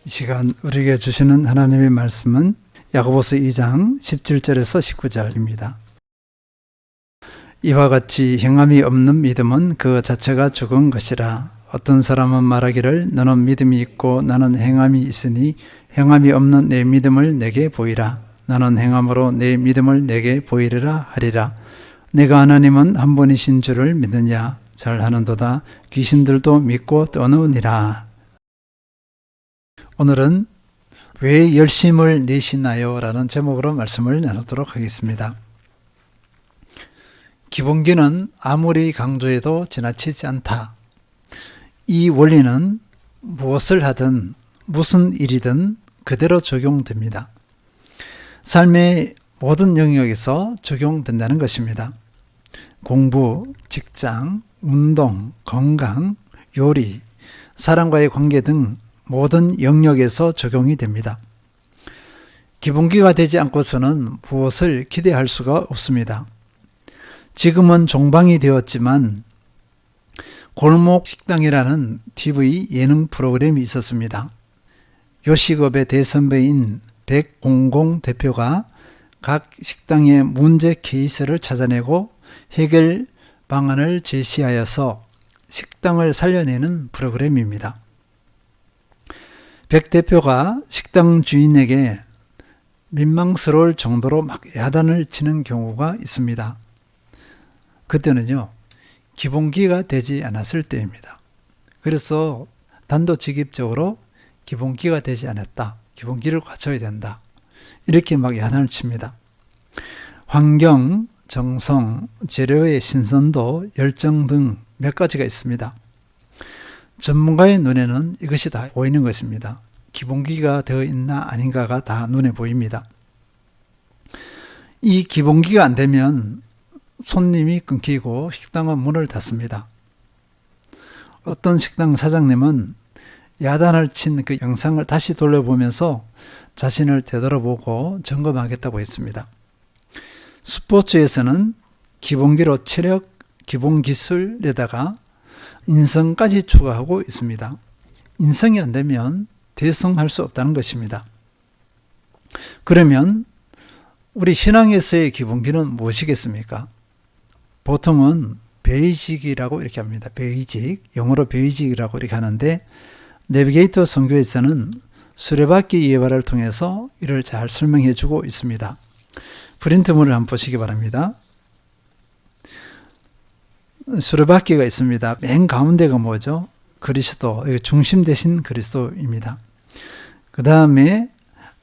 이 시간 우리에게 주시는 하나님의 말씀은 야고보서 2장 17절에서 19절입니다. 이와 같이 행함이 없는 믿음은 그 자체가 죽은 것이라. 어떤 사람은 말하기를 너는 믿음이 있고 나는 행함이 있으니 행함이 없는 내 믿음을 내게 보이라. 나는 행함으로 내 믿음을 내게 보이리라 하리라. 내가 하나님은 한 분이신 줄을 믿느냐? 잘하는도다. 귀신들도 믿고 떠느니라. 오늘은 왜 열심을 내시나요? 라는 제목으로 말씀을 나누도록 하겠습니다. 기본기는 아무리 강조해도 지나치지 않다. 이 원리는 무엇을 하든 무슨 일이든 그대로 적용됩니다. 삶의 모든 영역에서 적용된다는 것입니다. 공부, 직장, 운동, 건강, 요리, 사람과의 관계 등 모든 영역에서 적용이 됩니다. 기본기가 되지 않고서는 무엇을 기대할 수가 없습니다. 지금은 종방이 되었지만 골목식당이라는 TV 예능 프로그램이 있었습니다. 요식업의 대선배인 백공공 대표가 각 식당의 문제 케이스를 찾아내고 해결 방안을 제시하여서 식당을 살려내는 프로그램입니다. 백 대표가 식당 주인에게 민망스러울 정도로 막 야단을 치는 경우가 있습니다. 그때는요, 기본기가 되지 않았을 때입니다. 그래서 단도직입적으로 기본기가 되지 않았다. 기본기를 갖춰야 된다. 이렇게 막 야단을 칩니다. 환경, 정성, 재료의 신선도, 열정 등 몇 가지가 있습니다. 전문가의 눈에는 이것이 다 보이는 것입니다. 기본기가 되어 있나 아닌가가 다 눈에 보입니다. 이 기본기가 안 되면 손님이 끊기고 식당은 문을 닫습니다. 어떤 식당 사장님은 야단을 친 그 영상을 다시 돌려보면서 자신을 되돌아보고 점검하겠다고 했습니다. 스포츠에서는 기본기로 체력, 기본기술에다가 인성까지 추가하고 있습니다. 인성이 안 되면 대성할 수 없다는 것입니다. 그러면 우리 신앙에서의 기본기는 무엇이겠습니까? 보통은 베이직이라고 이렇게 합니다. 베이직, 영어로 베이직이라고 이렇게 하는데 내비게이터 선교에서는 수레바퀴 예화를 통해서 이를 잘 설명해 주고 있습니다. 프린트물을 한번 보시기 바랍니다. 수레바퀴가 있습니다. 맨 가운데가 뭐죠? 그리스도, 중심 대신 그리스도입니다. 그 다음에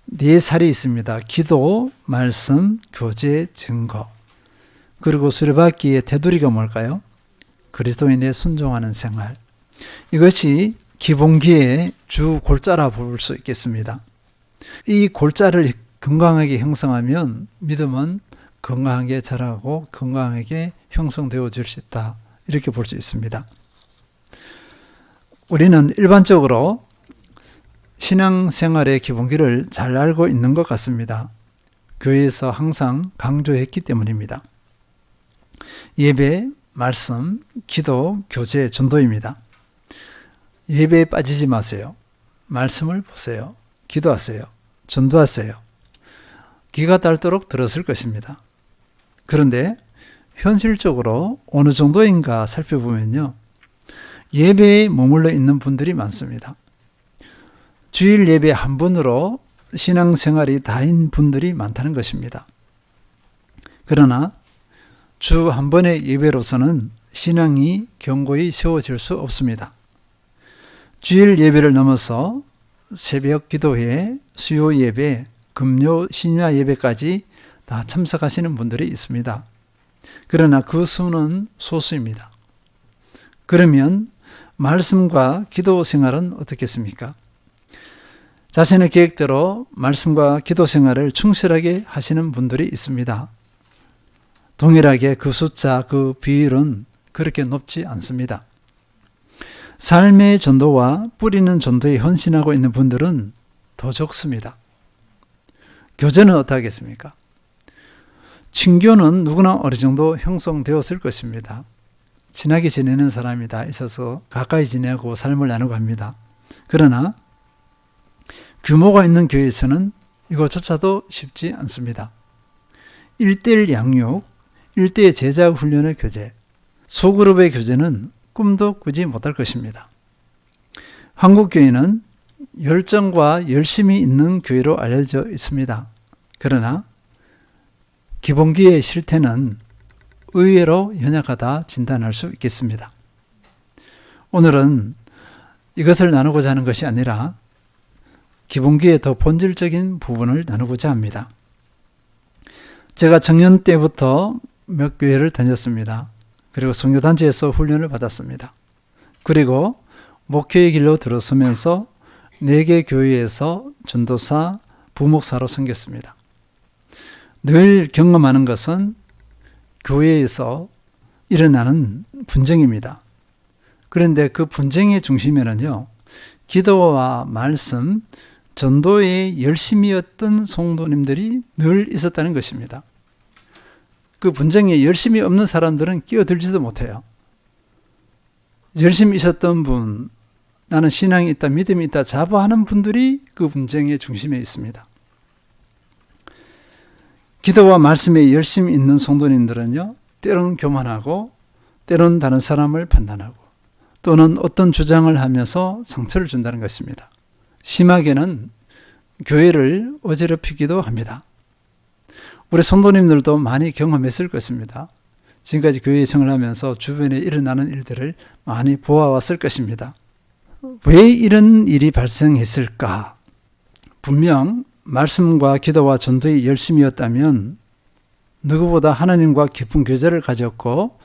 네 살이 있습니다. 기도, 말씀, 교제, 증거. 그리고 수레바퀴의 테두리가 뭘까요? 그리스도인에 순종하는 생활. 이것이 기본기의 주 골자라 볼 수 있겠습니다. 이 골자를 건강하게 형성하면 믿음은 건강하게 자라고 건강하게 형성되어질 수 있다. 이렇게 볼 수 있습니다. 우리는 일반적으로 신앙생활의 기본기를 잘 알고 있는 것 같습니다. 교회에서 항상 강조했기 때문입니다. 예배, 말씀, 기도, 교제, 전도입니다. 예배에 빠지지 마세요. 말씀을 보세요. 기도하세요. 전도하세요. 기가 닳도록 들었을 것입니다. 그런데 현실적으로 어느 정도인가 살펴보면요, 예배에 머물러 있는 분들이 많습니다. 주일 예배 한 번으로 신앙생활이 다인 분들이 많다는 것입니다. 그러나 주 한 번의 예배로서는 신앙이 견고히 세워질 수 없습니다. 주일 예배를 넘어서 새벽 기도회, 수요 예배, 금요 신야 예배까지 다 참석하시는 분들이 있습니다. 그러나 그 수는 소수입니다. 그러면 말씀과 기도 생활은 어떻겠습니까? 자신의 계획대로 말씀과 기도 생활을 충실하게 하시는 분들이 있습니다. 동일하게 그 숫자, 그 비율은 그렇게 높지 않습니다. 삶의 전도와 뿌리는 전도에 헌신하고 있는 분들은 더 적습니다. 교제는 어떠하겠습니까? 친교는 누구나 어느 정도 형성되었을 것입니다. 친하게 지내는 사람이 다 있어서 가까이 지내고 삶을 나누고 합니다. 그러나 규모가 있는 교회에서는 이것조차도 쉽지 않습니다. 1:1 양육, 1:1 제자 훈련의 교제, 소그룹의 교제는 꿈도 꾸지 못할 것입니다. 한국교회는 열정과 열심이 있는 교회로 알려져 있습니다. 그러나 기본기의 실태는 의외로 연약하다 진단할 수 있겠습니다. 오늘은 이것을 나누고자 하는 것이 아니라 기본기의 더 본질적인 부분을 나누고자 합니다. 제가 청년 때부터 몇 교회를 다녔습니다. 그리고 선교단체에서 훈련을 받았습니다. 그리고 목회의 길로 들어서면서 4개 교회에서 전도사, 부목사로 섬겼습니다. 늘 경험하는 것은 교회에서 일어나는 분쟁입니다. 그런데 그 분쟁의 중심에는요, 기도와 말씀, 전도에 열심이었던 성도님들이 늘 있었다는 것입니다. 그 분쟁에 열심이 없는 사람들은 끼어들지도 못해요. 열심히 있었던 분, 나는 신앙이 있다, 믿음이 있다 자부하는 분들이 그 분쟁의 중심에 있습니다. 기도와 말씀에 열심히 있는 성도님들은요, 때로는 교만하고 때로는 다른 사람을 판단하고 또는 어떤 주장을 하면서 상처를 준다는 것입니다. 심하게는 교회를 어지럽히기도 합니다. 우리 성도님들도 많이 경험했을 것입니다. 지금까지 교회 생활을 하면서 주변에 일어나는 일들을 많이 보아왔을 것입니다. 왜 이런 일이 발생했을까? 분명 말씀과 기도와 전도에 열심이었다면 누구보다 하나님과 깊은 교제를 가졌고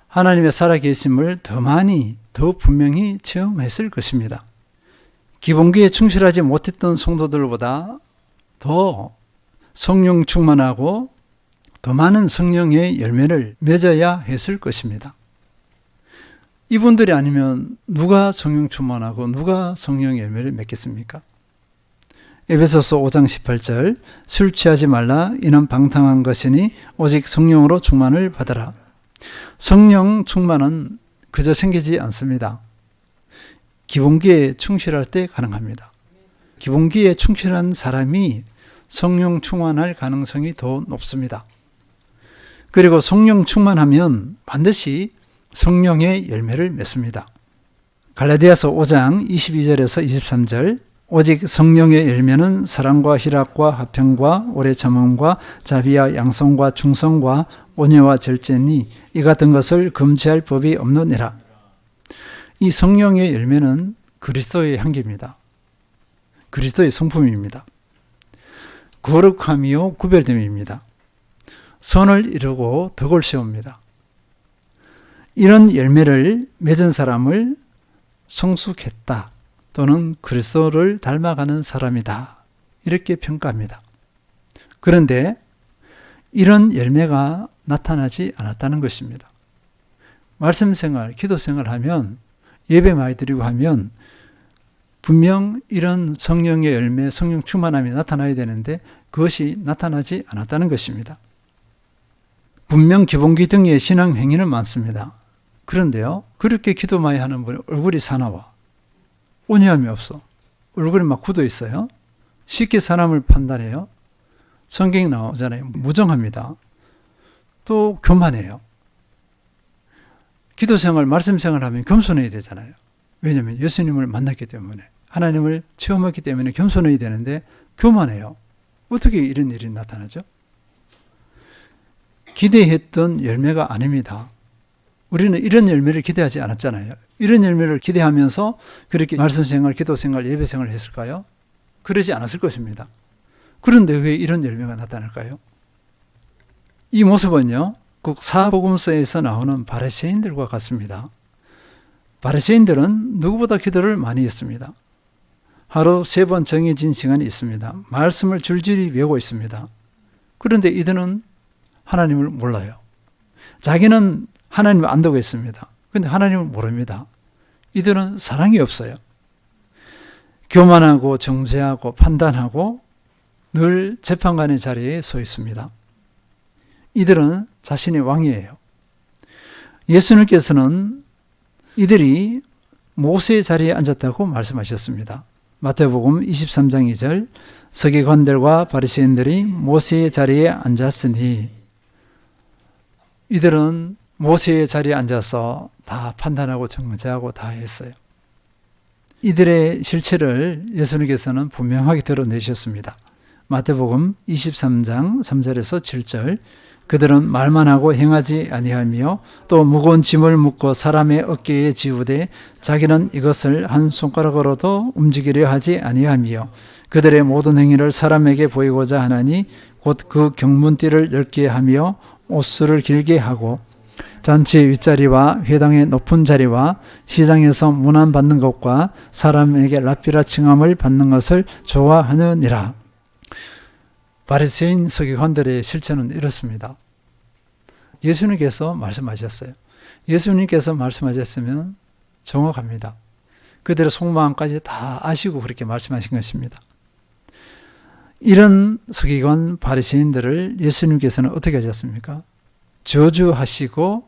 하나님의 살아계심을 더 많이, 더 분명히 체험했을 것입니다. 기본기에 충실하지 못했던 성도들보다 더 성령 충만하고 더 많은 성령의 열매를 맺어야 했을 것입니다. 이분들이 아니면 누가 성령 충만하고 누가 성령의 열매를 맺겠습니까? 에베소서 5장 18절 술 취하지 말라 이는 방탕한 것이니 오직 성령으로 충만을 받으라. 성령 충만은 그저 생기지 않습니다. 기본기에 충실할 때 가능합니다. 기본기에 충실한 사람이 성령 충만할 가능성이 더 높습니다. 그리고 성령 충만하면 반드시 성령의 열매를 맺습니다. 갈라디아서 5장 22절에서 23절 오직 성령의 열매는 사랑과 희락과 화평과 오래 참음과 자비와 양성과 충성과 온유와 절제니 이 같은 것을 금지할 법이 없느니라. 이 성령의 열매는 그리스도의 향기입니다. 그리스도의 성품입니다. 거룩함이요 구별됨입니다. 선을 이루고 덕을 세웁니다. 이런 열매를 맺은 사람을 성숙했다 또는 그리스도를 닮아가는 사람이다 이렇게 평가합니다. 그런데 이런 열매가 나타나지 않았다는 것입니다. 말씀 생활, 기도 생활 하면 예배 많이 드리고 하면 분명 이런 성령의 열매, 성령 충만함이 나타나야 되는데 그것이 나타나지 않았다는 것입니다. 분명 기본기 등의 신앙 행위는 많습니다. 그런데요, 그렇게 기도 많이 하는 분이 얼굴이 사나워. 온유함이 없어. 얼굴이 막 굳어 있어요. 쉽게 사람을 판단해요. 성경이 나오잖아요. 무정합니다. 또 교만해요. 기도 생활, 말씀 생활 하면 겸손해야 되잖아요. 왜냐하면 예수님을 만났기 때문에, 하나님을 체험했기 때문에 겸손해야 되는데 교만해요. 어떻게 이런 일이 나타나죠? 기대했던 열매가 아닙니다. 우리는 이런 열매를 기대하지 않았잖아요. 이런 열매를 기대하면서 그렇게 말씀 생활, 기도 생활, 예배 생활을 했을까요? 그러지 않았을 것입니다. 그런데 왜 이런 열매가 나타날까요? 이 모습은요, 꼭 사복음서에서 나오는 바리새인들과 같습니다. 바리새인들은 누구보다 기도를 많이 했습니다. 하루 3번 정해진 시간이 있습니다. 말씀을 줄줄이 외우고 있습니다. 그런데 이들은 하나님을 몰라요. 자기는 하나님을 안다고 했습니다. 그런데 하나님을 모릅니다. 이들은 사랑이 없어요. 교만하고 정죄하고 판단하고 늘 재판관의 자리에 서 있습니다. 이들은 자신의 왕이에요. 예수님께서는 이들이 모세의 자리에 앉았다고 말씀하셨습니다. 마태복음 23장 2절 서기관들과 바리새인들이 모세의 자리에 앉았으니 이들은 모세의 자리에 앉아서 다 판단하고 정죄하고 다 했어요. 이들의 실체를 예수님께서는 분명하게 드러내셨습니다. 마태복음 23장 3절에서 7절 그들은 말만 하고 행하지 아니하며 또 무거운 짐을 묶고 사람의 어깨에 지우되 자기는 이것을 한 손가락으로도 움직이려 하지 아니하며 그들의 모든 행위를 사람에게 보이고자 하나니 곧 그 경문띠를 넓게 하며 옷수를 길게 하고 잔치 윗자리와 회당의 높은 자리와 시장에서 문안받는 것과 사람에게 랍비라 칭함을 받는 것을 좋아하느니라. 바리새인 서기관들의 실체는 이렇습니다. 예수님께서 말씀하셨어요. 예수님께서 말씀하셨으면 정확합니다. 그들의 속마음까지 다 아시고 그렇게 말씀하신 것입니다. 이런 서기관 바리새인들을 예수님께서는 어떻게 하셨습니까? 저주하시고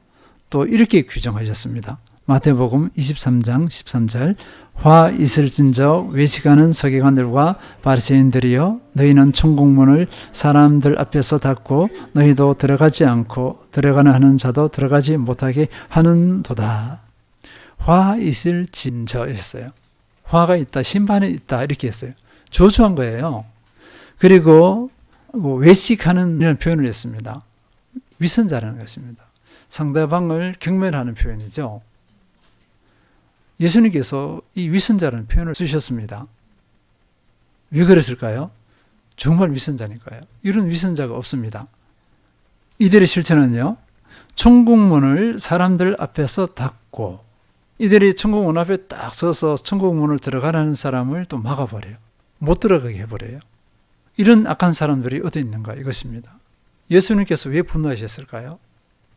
또 이렇게 규정하셨습니다. 마태복음 23장 13절 화 있을진저 외식하는 서기관들과 바리새인들이여 너희는 천국문을 사람들 앞에서 닫고 너희도 들어가지 않고 들어가는 하는 자도 들어가지 못하게 하는도다. 화 있을진저 했어요. 화가 있다, 심판이 있다 이렇게 했어요. 저주한 거예요. 그리고 외식하는 이런 표현을 했습니다. 위선자라는 것입니다. 상대방을 경멸하는 표현이죠. 예수님께서 이 위선자라는 표현을 쓰셨습니다. 왜 그랬을까요? 정말 위선자니까요. 이런 위선자가 없습니다. 이들의 실체는요, 천국문을 사람들 앞에서 닫고 이들이 천국문 앞에 딱 서서 천국문을 들어가라는 사람을 또 막아버려요. 못 들어가게 해버려요. 이런 악한 사람들이 어디 있는가 이것입니다. 예수님께서 왜 분노하셨을까요?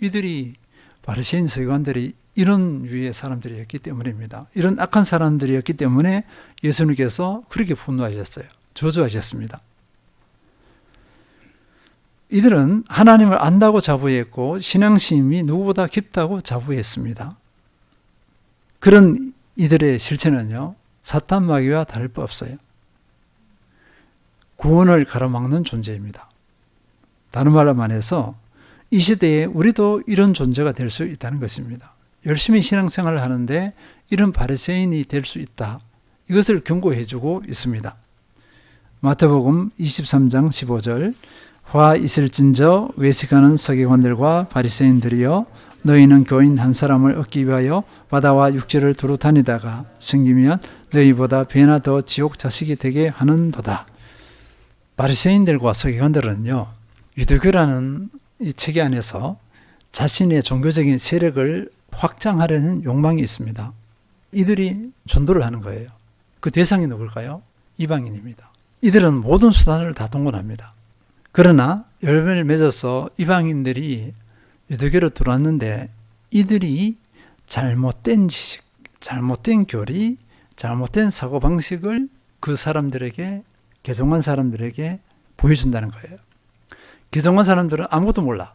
이들이 바리새인 서기관들이 이런 유의 사람들이었기 때문입니다. 이런 악한 사람들이었기 때문에 예수님께서 그렇게 분노하셨어요. 저주하셨습니다. 이들은 하나님을 안다고 자부했고 신앙심이 누구보다 깊다고 자부했습니다. 그런 이들의 실체는요, 사탄 마귀와 다를 바 없어요. 구원을 가로막는 존재입니다. 다른 말로 말해서 이 시대에 우리도 이런 존재가 될 수 있다는 것입니다. 열심히 신앙생활을 하는데 이런 바리새인이 될 수 있다. 이것을 경고해주고 있습니다. 마태복음 23장 15절 화 있을진저 외식하는 서기관들과 바리새인들이여 너희는 교인 한 사람을 얻기 위하여 바다와 육지를 두루 다니다가 생기면 너희보다 배나 더 지옥 자식이 되게 하는도다. 바리새인들과 서기관들은요, 유대교라는 이 체계 안에서 자신의 종교적인 세력을 확장하려는 욕망이 있습니다. 이들이 전도를 하는 거예요. 그 대상이 누굴까요? 이방인입니다. 이들은 모든 수단을 다 동원합니다. 그러나 열매를 맺어서 이방인들이 유대교로 들어왔는데 이들이 잘못된 지식, 잘못된 교리, 잘못된 사고방식을 그 사람들에게, 개종한 사람들에게 보여준다는 거예요. 개종한 사람들은 아무것도 몰라.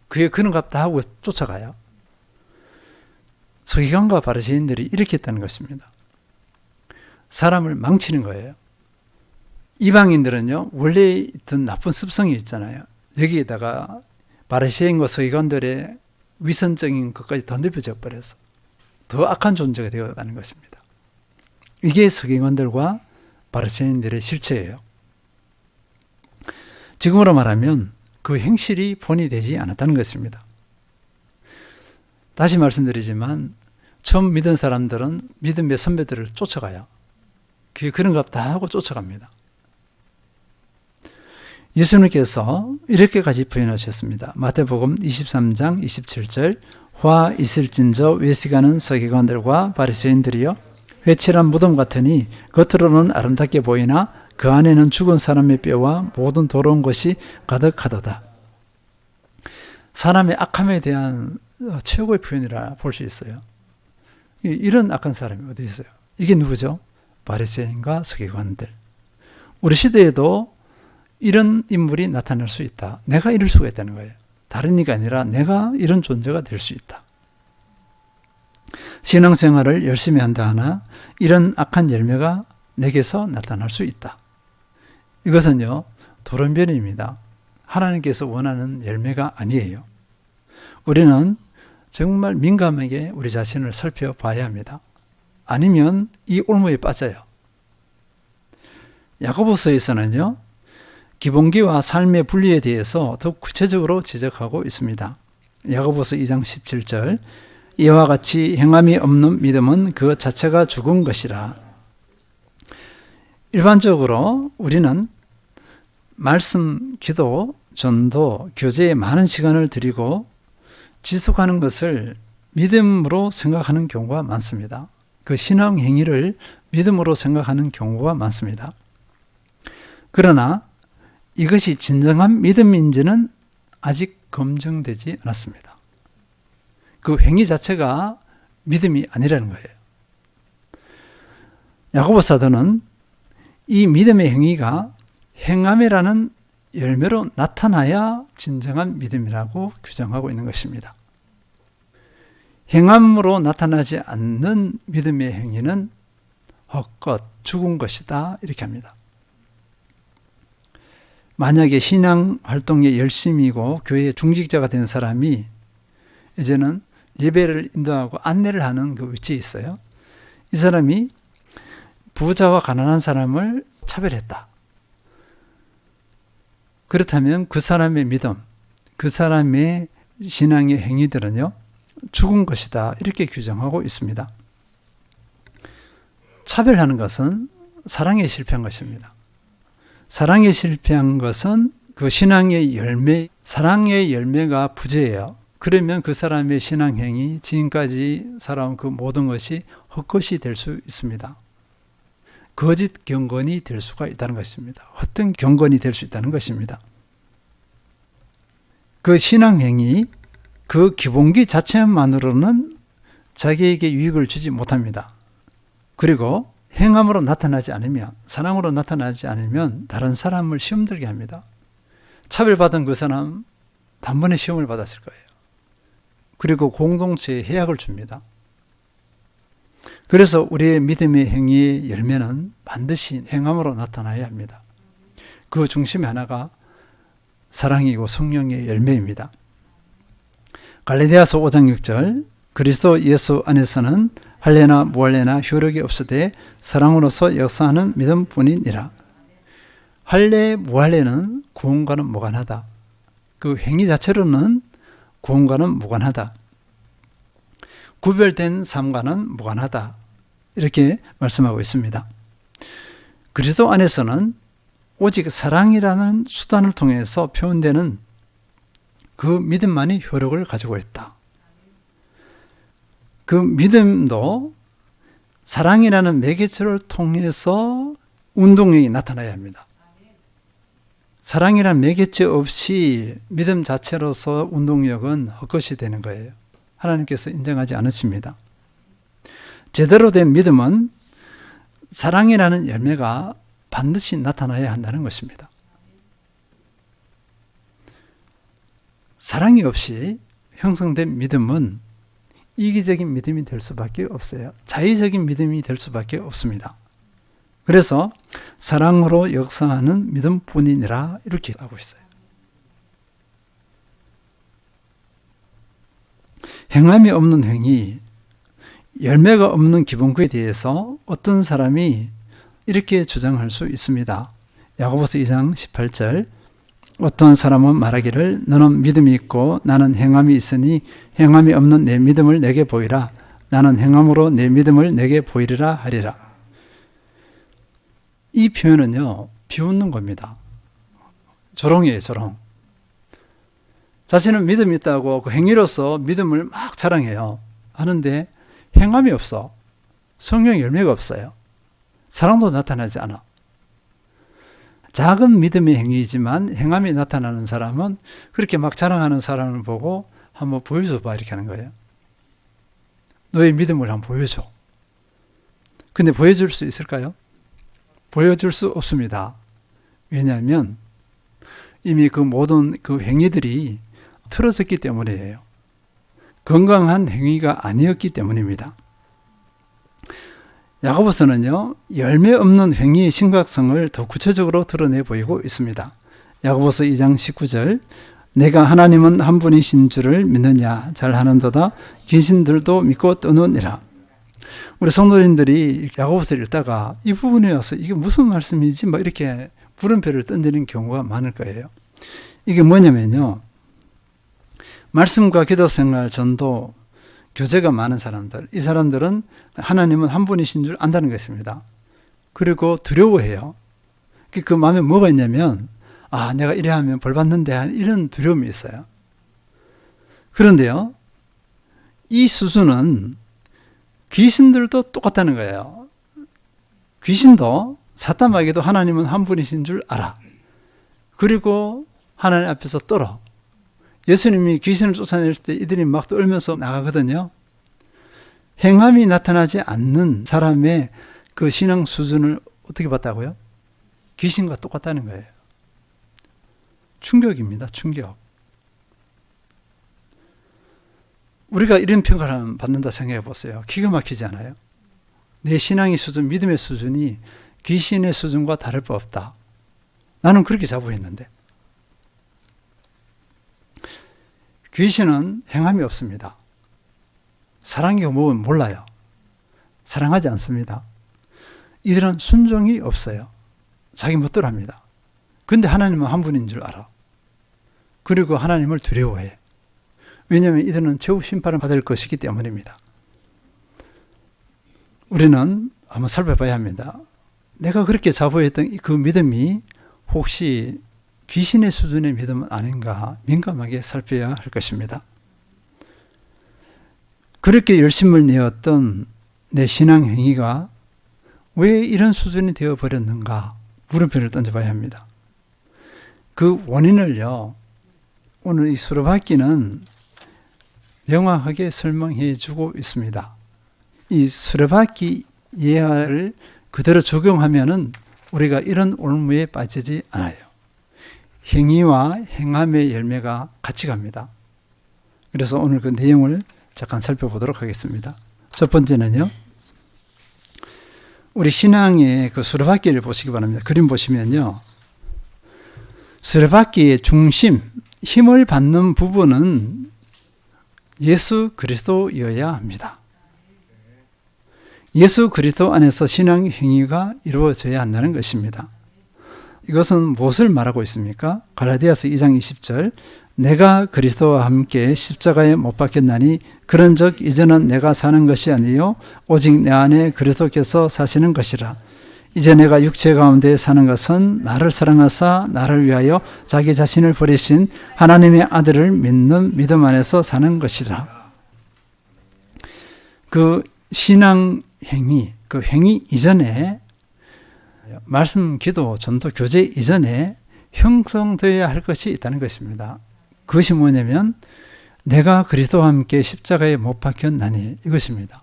그게 그런갑다 하고 쫓아가요. 서기관과 바리새인들이 이렇게 했다는 것입니다. 사람을 망치는 거예요. 이방인들은요, 원래 있던 나쁜 습성이 있잖아요. 여기에다가 바리새인과 서기관들의 위선적인 것까지 덧입혀져 버려서 더 악한 존재가 되어가는 것입니다. 이게 서기관들과 바리새인들의 실체예요. 지금으로 말하면 그 행실이 본이 되지 않았다는 것입니다. 다시 말씀드리지만 처음 믿은 사람들은 믿음의 선배들을 쫓아가요. 그게 그런갑다 하고 쫓아갑니다. 예수님께서 이렇게까지 표현하셨습니다. 마태복음 23장 27절 화 있을진저 외식하는 서기관들과 바리새인들이여 회칠한 무덤 같으니 겉으로는 아름답게 보이나 그 안에는 죽은 사람의 뼈와 모든 더러운 것이 가득하도다. 사람의 악함에 대한 최고의 표현이라 볼 수 있어요. 이런 악한 사람이 어디 있어요? 이게 누구죠? 바리새인과 서기관들. 우리 시대에도 이런 인물이 나타날 수 있다. 내가 이럴 수가 있다는 거예요. 다른 이가 아니라 내가 이런 존재가 될 수 있다. 신앙생활을 열심히 한다 하나 이런 악한 열매가 내게서 나타날 수 있다. 이것은요, 돌연변입니다. 하나님께서 원하는 열매가 아니에요. 우리는 정말 민감하게 우리 자신을 살펴봐야 합니다. 아니면 이 올무에 빠져요. 야고보서에서는요, 기본기와 삶의 분리에 대해서 더 구체적으로 지적하고 있습니다. 야고보서 2장 17절, 이와 같이 행함이 없는 믿음은 그 자체가 죽은 것이라. 일반적으로 우리는 말씀, 기도, 전도, 교제에 많은 시간을 들이고 지속하는 것을 믿음으로 생각하는 경우가 많습니다. 그 신앙 행위를 믿음으로 생각하는 경우가 많습니다. 그러나 이것이 진정한 믿음인지는 아직 검증되지 않았습니다. 그 행위 자체가 믿음이 아니라는 거예요. 야고보 사도는 이 믿음의 행위가 행함이라는 열매로 나타나야 진정한 믿음이라고 규정하고 있는 것입니다. 행함으로 나타나지 않는 믿음의 행위는 헛것, 죽은 것이다, 이렇게 합니다. 만약에 신앙 활동에 열심이고 교회의 중직자가 된 사람이 이제는 예배를 인도하고 안내를 하는 그 위치에 있어요. 이 사람이 부자와 가난한 사람을 차별했다. 그렇다면 그 사람의 믿음, 그 사람의 신앙의 행위들은요, 죽은 것이다, 이렇게 규정하고 있습니다. 차별하는 것은 사랑에 실패한 것입니다. 사랑에 실패한 것은 그 신앙의 열매, 사랑의 열매가 부재예요. 그러면 그 사람의 신앙행위, 지금까지 살아온 그 모든 것이 헛것이 될 수 있습니다. 거짓 경건이 될 수가 있다는 것입니다. 헛된 경건이 될 수 있다는 것입니다. 그 신앙행위, 그 기본기 자체만으로는 자기에게 유익을 주지 못합니다. 그리고 행함으로 나타나지 않으면, 사랑으로 나타나지 않으면 다른 사람을 시험 들게 합니다. 차별받은 그 사람 단번에 시험을 받았을 거예요. 그리고 공동체에 해악을 줍니다. 그래서 우리의 믿음의 행위의 열매는 반드시 행함으로 나타나야 합니다. 그 중심의 하나가 사랑이고 성령의 열매입니다. 갈라디아서 5장 6절, 그리스도 예수 안에서는 할례나 무할례나 효력이 없으되 사랑으로서 역사하는 믿음뿐이니라. 할례, 무할례는 구원과는 무관하다. 그 행위 자체로는 구원과는 무관하다. 구별된 삶과는 무관하다. 이렇게 말씀하고 있습니다. 그리스도 안에서는 오직 사랑이라는 수단을 통해서 표현되는 그 믿음만이 효력을 가지고 있다. 그 믿음도 사랑이라는 매개체를 통해서 운동력이 나타나야 합니다. 사랑이라는 매개체 없이 믿음 자체로서 운동력은 헛것이 되는 거예요. 하나님께서 인정하지 않으십니다. 제대로 된 믿음은 사랑이라는 열매가 반드시 나타나야 한다는 것입니다. 사랑이 없이 형성된 믿음은 이기적인 믿음이 될 수밖에 없어요. 자의적인 믿음이 될 수밖에 없습니다. 그래서 사랑으로 역사하는 믿음뿐이니라, 이렇게 하고 있어요. 행함이 없는 행위, 열매가 없는 기본구에 대해서 어떤 사람이 이렇게 주장할 수 있습니다. 야고보서 2장 18절, 어떤 사람은 말하기를 너는 믿음이 있고 나는 행함이 있으니 행함이 없는 내 믿음을 내게 보이라. 나는 행함으로 내 믿음을 내게 보이리라 하리라. 이 표현은요, 비웃는 겁니다. 조롱이에요, 조롱. 자신은 믿음이 있다고 그 행위로서 믿음을 막 자랑해요. 하는데 행함이 없어. 성령 열매가 없어요. 사랑도 나타나지 않아. 작은 믿음의 행위이지만 행함이 나타나는 사람은 그렇게 막 자랑하는 사람을 보고 한번 보여줘 봐, 이렇게 하는 거예요. 너의 믿음을 한번 보여줘. 근데 보여줄 수 있을까요? 보여줄 수 없습니다. 왜냐하면 이미 그 모든 그 행위들이 틀어졌기 야고보서는요, 열매 없는 행위의 심각성을 더 구체적으로 드러내 보이고 있습니다. 야고보서 2장 19절, 내가 하나님은 한 분이신 줄을 믿느냐 잘하는도다 귀신들도 믿고 떠느니라. 우리 성도님들이 야고보서를 읽다가 이 부분에 와서 이게 무슨 말씀이지? 막 이렇게 물음표를 던지는 경우가 많을 거예요. 이게 뭐냐면요, 말씀과 기도 생활, 전도, 교제가 많은 사람들, 이 사람들은 하나님은 한 분이신 줄 안다는 것입니다. 그리고 두려워해요. 그 마음에 뭐가 있냐면, 아, 내가 이래 하면 벌 받는데, 이런 두려움이 있어요. 그런데요, 이 수준은 귀신들도 똑같다는 거예요. 귀신도 사탄 마귀도 하나님은 한 분이신 줄 알아. 그리고 하나님 앞에서 떨어. 예수님이 귀신을 쫓아낼 때 이들이 막 떨면서 나가거든요. 행함이 나타나지 않는 사람의 그 신앙 수준을 어떻게 봤다고요? 귀신과 똑같다는 거예요. 충격입니다. 충격. 우리가 이런 평가를 받는다 생각해 보세요. 기가 막히지 않아요? 내 신앙의 수준, 믿음의 수준이 귀신의 수준과 다를 바 없다. 나는 그렇게 자부했는데. 귀신은 행함이 없습니다. 사랑이 뭐면 몰라요. 사랑하지 않습니다. 이들은 순종이 없어요. 자기 멋대로 합니다. 근데 하나님은 한 분인 줄 알아. 그리고 하나님을 두려워해. 왜냐하면 이들은 최후 심판을 받을 것이기 때문입니다. 우리는 한번 살펴봐야 합니다. 내가 그렇게 자부했던 그 믿음이 혹시 귀신의 수준의 믿음은 아닌가 민감하게 살펴야 할 것입니다. 그렇게 열심을 내었던 내 신앙 행위가 왜 이런 수준이 되어버렸는가 물음표를 던져봐야 합니다. 그 원인을요, 오늘 이 수레바퀴는 명확하게 설명해 주고 있습니다. 이 수레바퀴 예화를 그대로 적용하면은 우리가 이런 올무에 빠지지 않아요. 행위와 행함의 열매가 같이 갑니다. 그래서 오늘 그 내용을 잠깐 살펴보도록 하겠습니다. 첫 번째는요, 우리 신앙의 그 수레바퀴를 보시기 바랍니다. 그림 보시면요, 수레바퀴의 중심, 힘을 받는 부분은 예수 그리스도여야 합니다. 예수 그리스도 안에서 신앙 행위가 이루어져야 한다는 것입니다. 이것은 무엇을 말하고 있습니까? 갈라디아서 2장 20절, 내가 그리스도와 함께 십자가에 못 박혔나니 그런즉 이제는 내가 사는 것이 아니요 오직 내 안에 그리스도께서 사시는 것이라. 이제 내가 육체 가운데 사는 것은 나를 사랑하사 나를 위하여 자기 자신을 버리신 하나님의 아들을 믿는 믿음 안에서 사는 것이라. 그 신앙 행위, 그 행위 이전에 말씀, 기도, 전도, 교제 이전에 형성되어야 할 것이 있다는 것입니다. 그것이 뭐냐면 내가 그리스도와 함께 십자가에 못 박혔나니 이것입니다.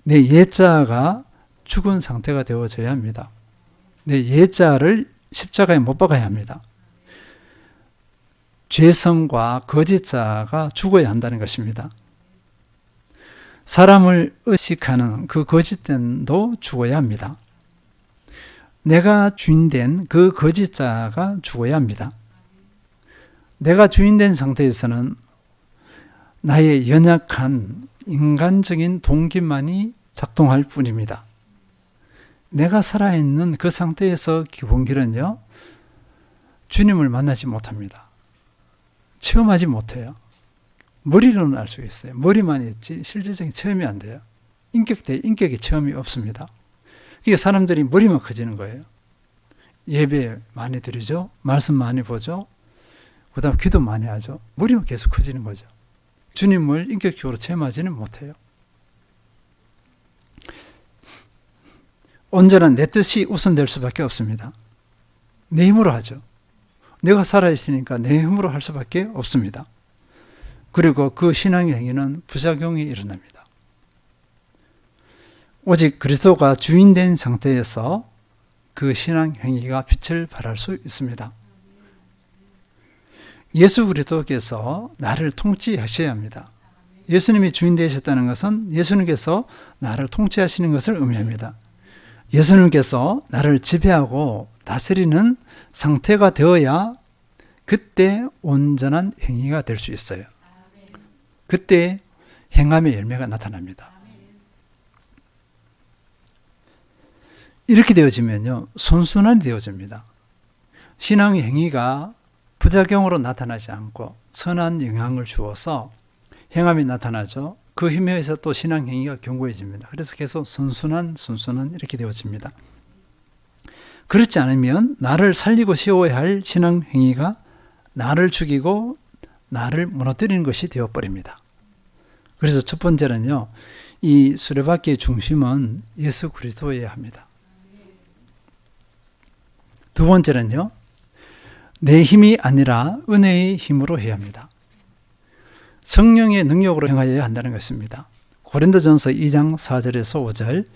내 옛자가 죽은 상태가 되어져야 합니다. 내 옛자를 십자가에 못 박아야 합니다. 죄성과 거짓자가 죽어야 한다는 것입니다. 사람을 의식하는 그 거짓됨도 죽어야 합니다. 내가 주인된 그 거짓자가 죽어야 합니다. 내가 주인된 상태에서는 나의 연약한 인간적인 동기만이 작동할 뿐입니다. 내가 살아있는 그 상태에서 기본길은요, 주님을 만나지 못합니다. 체험하지 못해요. 머리로는 알 수 있어요. 머리만 있지 실질적인 체험이 안 돼요. 인격의 체험이 없습니다. 그러니까 사람들이 머리만 커지는 거예요. 예배 많이 드리죠. 말씀 많이 보죠. 그 다음 기도 많이 하죠. 머리만 계속 커지는 거죠. 주님을 인격적으로 체험하지는 못해요. 언제나 내 뜻이 우선될 수밖에 없습니다. 내 힘으로 하죠. 내가 살아있으니까 내 힘으로 할 수밖에 없습니다. 그리고 그 신앙의 행위는 부작용이 일어납니다. 오직 그리스도가 주인된 상태에서 그 신앙 행위가 빛을 발할 수 있습니다. 예수 그리스도께서 나를 통치하셔야 합니다. 예수님이 주인 되셨다는 것은 예수님께서 나를 통치하시는 것을 의미합니다. 예수님께서 나를 지배하고 다스리는 상태가 되어야 그때 온전한 행위가 될 수 있어요. 그때 행함의 열매가 나타납니다. 이렇게 되어지면요, 선순환이 되어집니다. 신앙의 행위가 부작용으로 나타나지 않고 선한 영향을 주어서 행함이 나타나죠. 그 힘에 의해서 또 신앙 행위가 견고해집니다. 그래서 계속 선순환 이렇게 되어집니다. 그렇지 않으면 나를 살리고 세워야 할 신앙 행위가 나를 죽이고 나를 무너뜨리는 것이 되어버립니다. 그래서 첫 번째는요, 이 수레바퀴의 중심은 예수 그리스도여야 합니다. 두 번째는요, 내 힘이 아니라 은혜의 힘으로 해야 합니다. 성령의 능력으로 행하여야 한다는 것입니다. 고린도전서 2장 4절에서 5절,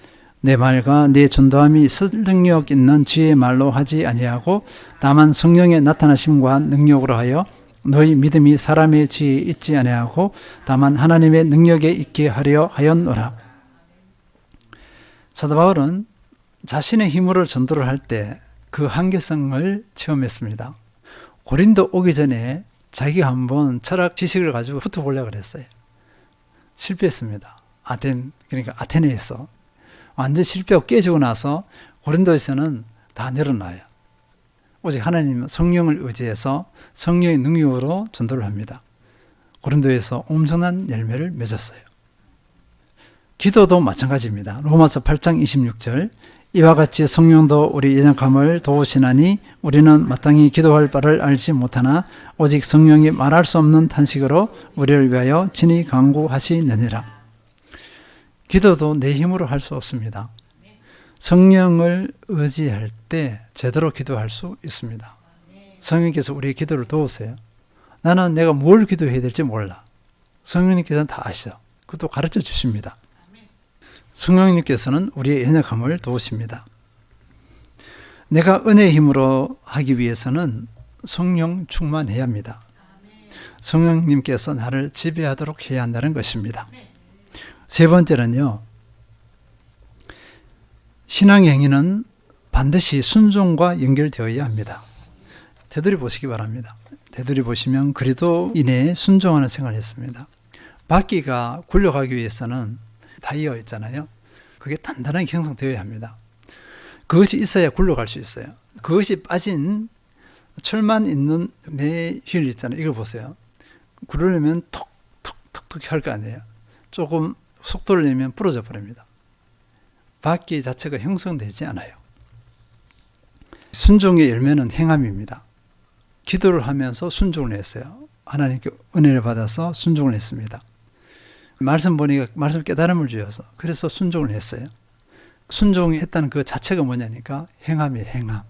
내 말과 내 전도함이 설득력 있는 지혜의 말로 하지 아니하고 다만 성령의 나타나심과 능력으로 하여 너희 믿음이 사람의 지혜에 있지 아니하고 다만 하나님의 능력에 있게 하려 하였노라. 사도 바울은 자신의 힘으로 전도를 할 때 그 한계성을 체험했습니다. 고린도 오기 전에 자기가 한번 철학 지식을 가지고 붙어보려고 그랬어요. 실패했습니다. 그러니까 아테네에서 완전 실패하고 깨지고 나서 고린도에서는 다 내려놔요. 오직 하나님 성령을 의지해서 성령의 능력으로 전도를 합니다. 고린도에서 엄청난 열매를 맺었어요. 기도도 마찬가지입니다. 로마서 8장 26절, 이와 같이 성령도 우리 연약함을 도우시나니 우리는 마땅히 기도할 바를 알지 못하나 오직 성령이 말할 수 없는 탄식으로 우리를 위하여 친히 간구하시느니라. 기도도 내 힘으로 할 수 없습니다. 성령을 의지할 때 제대로 기도할 수 있습니다. 성령께서 우리의 기도를 도우세요. 나는 내가 뭘 기도해야 될지 몰라. 성령님께서는 다 아시죠. 그것도 가르쳐 주십니다. 성령님께서는 우리의 연약함을 도우십니다. 내가 은혜의 힘으로 하기 위해서는 성령 충만해야 합니다. 성령님께서 나를 지배하도록 해야 한다는 것입니다. 세 번째는요, 신앙의 행위는 반드시 순종과 연결되어야 합니다. 되돌이 보시기 바랍니다. 되돌이 보시면 그리스도인의 순종하는 생활을 했습니다. 바퀴가 굴러가기 위해서는 타이어 있잖아요. 그게 단단하게 형성되어야 합니다. 그것이 있어야 굴러갈 수 있어요. 그것이 빠진 철만 있는 내 휠 있잖아요. 이걸 보세요. 굴르려면 톡톡톡톡 할 거 아니에요. 조금 속도를 내면 부러져 버립니다. 바퀴 자체가 형성되지 않아요. 순종의 열매는 행함입니다. 기도를 하면서 순종을 했어요. 하나님께 은혜를 받아서 순종을 했습니다. 말씀 보니까 말씀 깨달음을 주셔서 그래서 순종을 했어요. 순종했다는 그 자체가 뭐냐니까 행함이에요. 행함.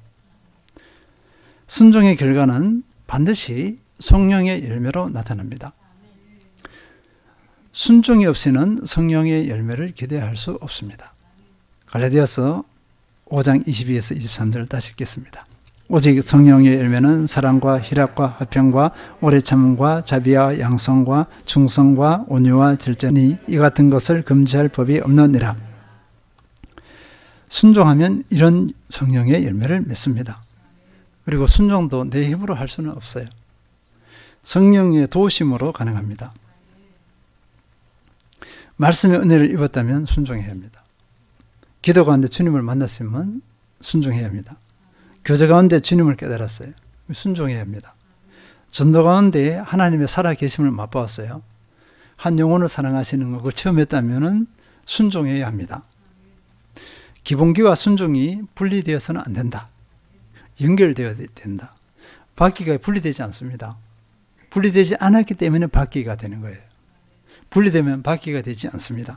순종의 결과는 반드시 성령의 열매로 나타납니다. 순종이 없이는 성령의 열매를 기대할 수 없습니다. 갈라디아서 5장 22에서 23절을 다시 읽겠습니다. 오직 성령의 열매는 사랑과 희락과 화평과 오래 참음과 자비와 양성과 충성과 온유와 질전이 이 같은 것을 금지할 법이 없느니라. 순종하면 이런 성령의 열매를 맺습니다. 그리고 순종도 내 힘으로 할 수는 없어요. 성령의 도우심으로 가능합니다. 말씀의 은혜를 입었다면 순종해야 합니다. 기도 가운데 주님을 만났으면 순종해야 합니다. 교제 가운데 주님을 깨달았어요. 순종해야 합니다. 전도 가운데 하나님의 살아계심을 맛보았어요. 한 영혼을 사랑하시는 것을 체험했다면 순종해야 합니다. 기본기와 순종이 분리되어서는 안 된다. 연결되어야 된다. 바퀴가 분리되지 않습니다. 분리되지 않았기 때문에 바퀴가 되는 거예요. 분리되면 바퀴가 되지 않습니다.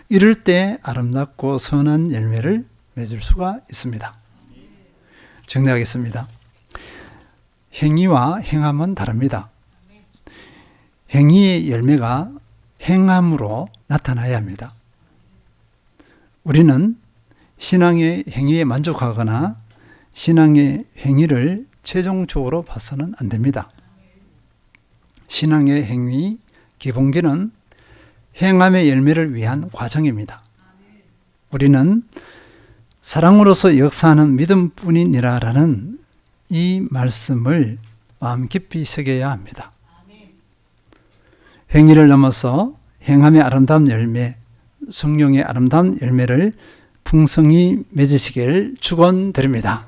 이럴 때 아름답고 선한 열매를 맺을 수가 있습니다. 정리하겠습니다. 행위와 행함은 다릅니다. 행위의 열매가 행함으로 나타나야 합니다. 우리는 신앙의 행위에 만족하거나 신앙의 행위를 최종적으로 봐서는 안 됩니다. 신앙의 행위, 기본기는 행함의 열매를 위한 과정입니다. 우리는 사랑으로서 역사하는 믿음뿐이니라라는 이 말씀을 마음 깊이 새겨야 합니다. 행위를 넘어서 행함의 아름다운 열매, 성령의 아름다운 열매를 풍성히 맺으시길 축원드립니다.